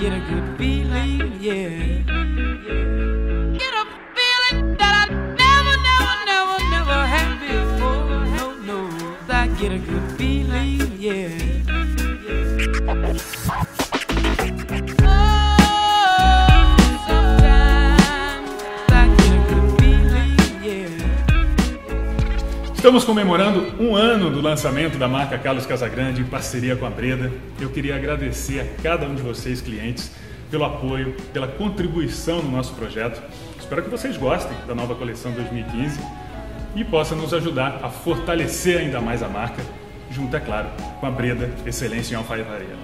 get a good feeling, yeah. Get a feeling that I never had before. No, no, I get a good feeling, yeah. Estamos comemorando um ano do lançamento da marca Carlos Casagrande em parceria com a Breda. Eu queria agradecer a cada um de vocês, clientes, pelo apoio, pela contribuição no nosso projeto. Espero que vocês gostem da nova coleção 2015 e possam nos ajudar a fortalecer ainda mais a marca, junto, é claro, com a Breda, excelência em alfaiataria.